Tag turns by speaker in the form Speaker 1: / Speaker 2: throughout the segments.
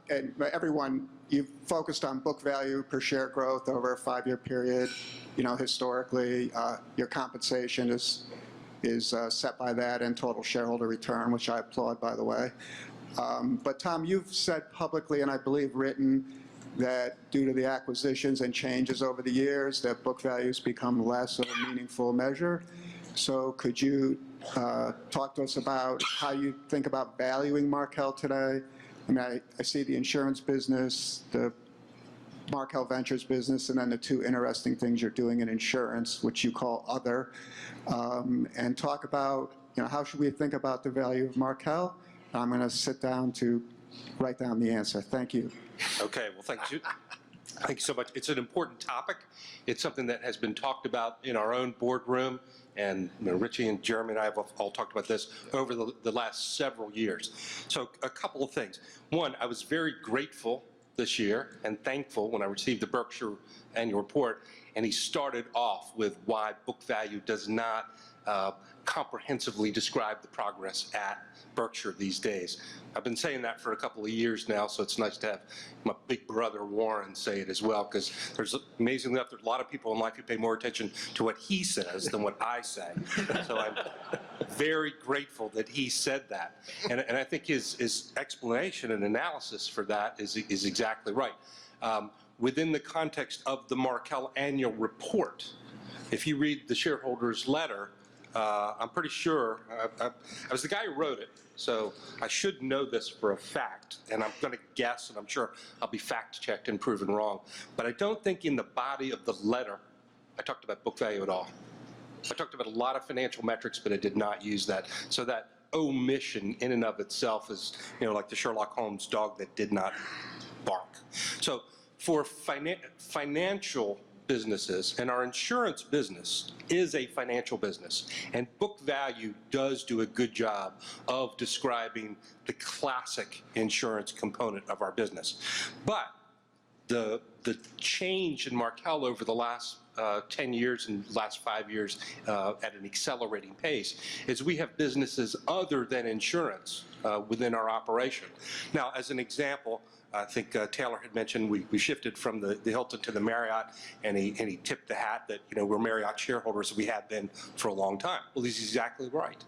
Speaker 1: and everyone, you've focused on book value per share growth over a 5-year period. You know, historically, your compensation is set by that, and total shareholder return, which I applaud, by the way. But Tom, you've said publicly, and I believe written, that due to the acquisitions and changes over the years, that book values become less of a meaningful measure. So could you talk to us about how you think about valuing Markel today? I mean, I see the insurance business, the Markel Ventures business, and then the two interesting things you're doing in insurance, which you call other, and talk about, you know, how should we think about the value of Markel? I'm going to sit down to write down the answer. Thank you.
Speaker 2: Okay, well, thank you. Thank you so much. It's an important topic. It's something that has been talked about in our own boardroom, and you know, Richie and Jeremy and I have all talked about this over the last several years. So a couple of things. One, I was very grateful this year and thankful when I received the Berkshire annual report, and he started off with why book value does not comprehensively describe the progress at Berkshire these days. I've been saying that for a couple of years now, so it's nice to have my big brother Warren say it as well, because there's, amazingly enough, there's a lot of people in life who pay more attention to what he says than what I say. So I'm very grateful that he said that. And I think his explanation and analysis for that is exactly right. Within the context of the Markel annual report, if you read the shareholders' letter, I'm pretty sure, I was the guy who wrote it, so I should know this for a fact, and I'm going to guess, and I'm sure I'll be fact-checked and proven wrong, but I don't think in the body of the letter I talked about book value at all. I talked about a lot of financial metrics, but I did not use that. So that omission in and of itself is, you know, like the Sherlock Holmes dog that did not bark. So for financial businesses, and our insurance business is a financial business, and book value does do a good job of describing the classic insurance component of our business. But the change in Markel over the last 10 years and last 5 years at an accelerating pace is we have businesses other than insurance within our operation. Now, as an example, I think Taylor had mentioned we shifted from the Hilton to the Marriott, and he tipped the hat that, you know, we're Marriott shareholders. We have been for a long time. Well, he's exactly right.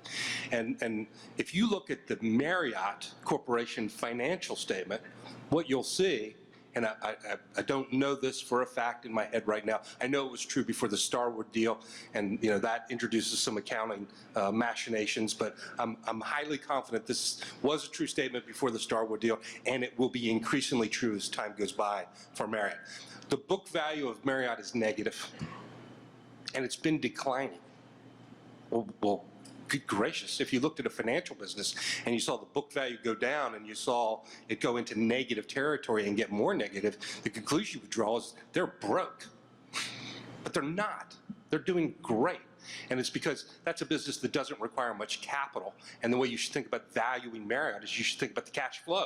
Speaker 2: And if you look at the Marriott Corporation financial statement, what you'll see, and I don't know this for a fact in my head right now. I know it was true before the Starwood deal, and you know that introduces some accounting machinations. But I'm highly confident this was a true statement before the Starwood deal, and it will be increasingly true as time goes by for Marriott. The book value of Marriott is negative, and it's been declining. Well, good gracious, if you looked at a financial business and you saw the book value go down and you saw it go into negative territory and get more negative, the conclusion you would draw is they're broke. But they're not. They're doing great. And it's because that's a business that doesn't require much capital. And the way you should think about valuing Marriott is you should think about the cash flow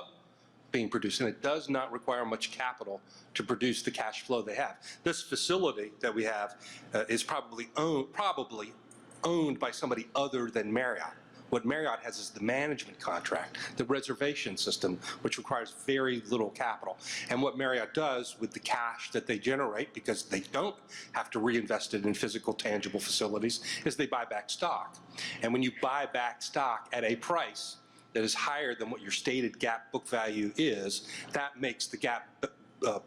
Speaker 2: being produced. And it does not require much capital to produce the cash flow they have. This facility that we have is probably owned by somebody other than Marriott. What Marriott has is the management contract, the reservation system, which requires very little capital. And what Marriott does with the cash that they generate, because they don't have to reinvest it in physical, tangible facilities, is they buy back stock. And when you buy back stock at a price that is higher than what your stated GAAP book value is, that makes the GAAP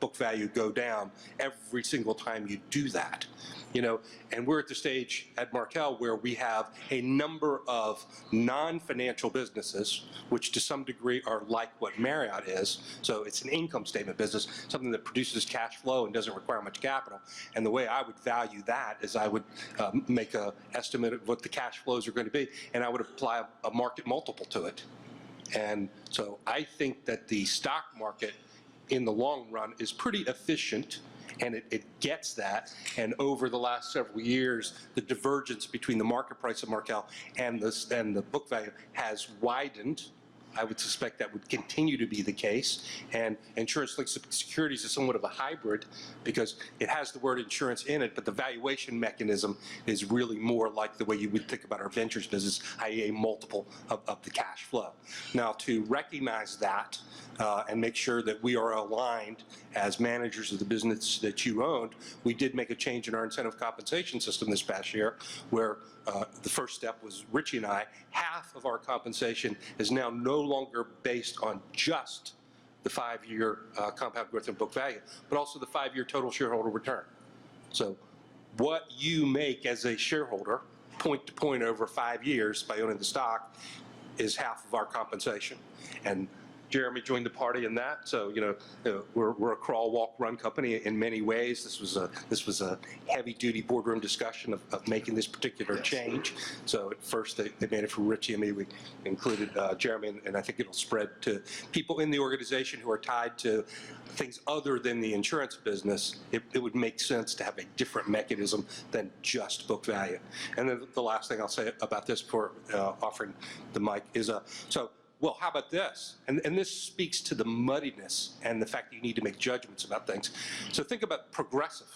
Speaker 2: book value go down every single time you do that. You know, and we're at the stage at Markel where we have a number of non-financial businesses, which to some degree are like what Marriott is. So it's an income statement business, something that produces cash flow and doesn't require much capital. And the way I would value that is I would make an estimate of what the cash flows are going to be, and I would apply a market multiple to it. And so I think that the stock market in the long run is pretty efficient, and it gets that. And over the last several years, the divergence between the market price of Markel and the book value has widened I would suspect that would continue to be the case. And insurance-linked securities is somewhat of a hybrid because it has the word insurance in it, but the valuation mechanism is really more like the way you would think about our ventures business, i.e. a multiple of the cash flow. Now, to recognize that and make sure that we are aligned as managers of the business that you owned, we did make a change in our incentive compensation system this past year, where the first step was Richie and I, half of our compensation is now no longer based on just the 5-year compound growth in book value, but also the 5-year total shareholder return. So what you make as a shareholder, point to point over 5 years by owning the stock, is half of our compensation. And Jeremy joined the party in that, so we're a crawl, walk, run company in many ways. This was a heavy-duty boardroom discussion of making this particular change. So at first they made it for Richie and me. We included Jeremy, and I think it'll spread to people in the organization who are tied to things other than the insurance business. It would make sense to have a different mechanism than just book value. And then the last thing I'll say about this before offering the mic is well, how about this? And this speaks to the muddiness and the fact that you need to make judgments about things. So think about Progressive,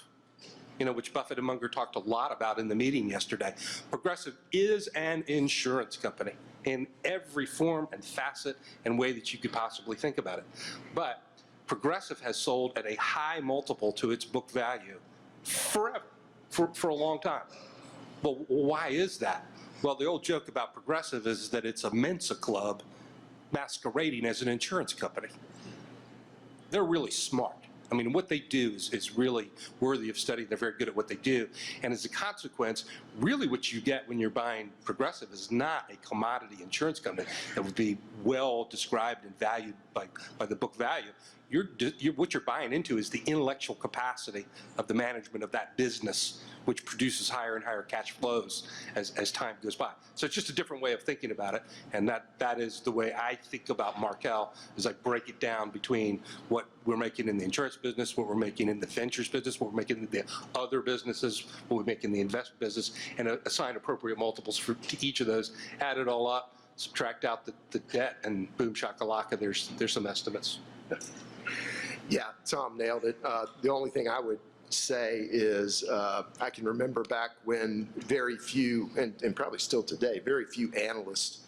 Speaker 2: which Buffett and Munger talked a lot about in the meeting yesterday. Progressive is an insurance company in every form and facet and way that you could possibly think about it. But Progressive has sold at a high multiple to its book value forever, for a long time. Well, why is that? Well, the old joke about Progressive is that it's a Mensa club masquerading as an insurance company. They're really smart. I mean, what they do is really worthy of study. They're very good at what they do. And as a consequence, really what you get when you're buying Progressive is not a commodity insurance company that would be well described and valued by the book value. What you're buying into is the intellectual capacity of the management of that business, which produces higher and higher cash flows as time goes by. So it's just a different way of thinking about it, and that is the way I think about Markel, as I break it down between what we're making in the insurance business, what we're making in the ventures business, what we're making in the other businesses, what we make in the investment business, and assign appropriate multiples to each of those, add it all up, subtract out the debt, and boom shakalaka, there's some estimates.
Speaker 3: Yeah, Tom nailed it. The only thing I would say is I can remember back when very few, and probably still today, very few analysts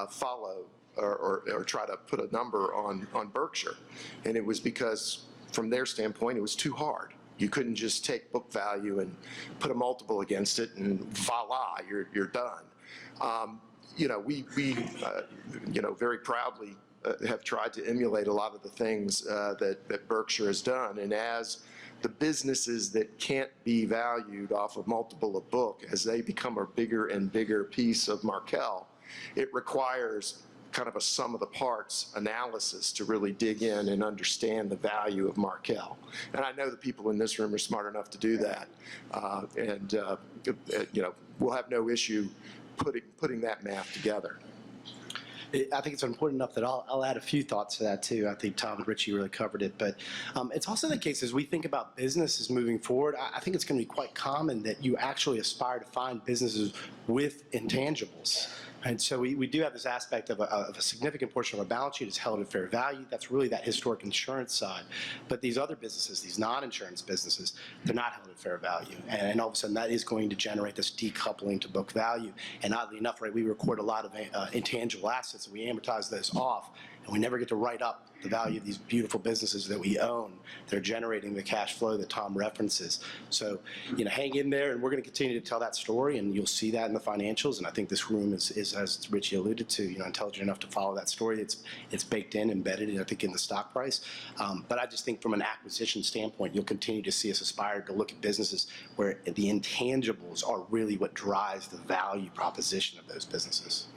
Speaker 3: follow or try to put a number on Berkshire. And it was because, from their standpoint, it was too hard. You couldn't just take book value and put a multiple against it and voila, you're done. We very proudly have tried to emulate a lot of the things that Berkshire has done. And as the businesses that can't be valued off of multiple of book, as they become a bigger and bigger piece of Markel, it requires kind of a sum of the parts analysis to really dig in and understand the value of Markel. And I know the people in this room are smart enough to do that. We'll have no issue putting that math together.
Speaker 4: I think it's important enough that I'll add a few thoughts to that too. I think Tom and Richie really covered it, but it's also the case as we think about businesses moving forward, I think it's going to be quite common that you actually aspire to find businesses with intangibles. And so we do have this aspect of a significant portion of our balance sheet is held at fair value. That's really that historic insurance side. But these other businesses, these non-insurance businesses, they're not held at fair value. And all of a sudden, that is going to generate this decoupling to book value. And oddly enough, right, we record a lot of intangible assets, and we amortize those off, and we never get to write up the value of these beautiful businesses that we own. They're generating the cash flow that Tom references. So, hang in there, and we're going to continue to tell that story, and you'll see that in the financials. And I think this room is as Richie alluded to, intelligent enough to follow that story. It's baked in, embedded, I think, in the stock price. But I just think from an acquisition standpoint, you'll continue to see us aspire to look at businesses where the intangibles are really what drives the value proposition of those businesses.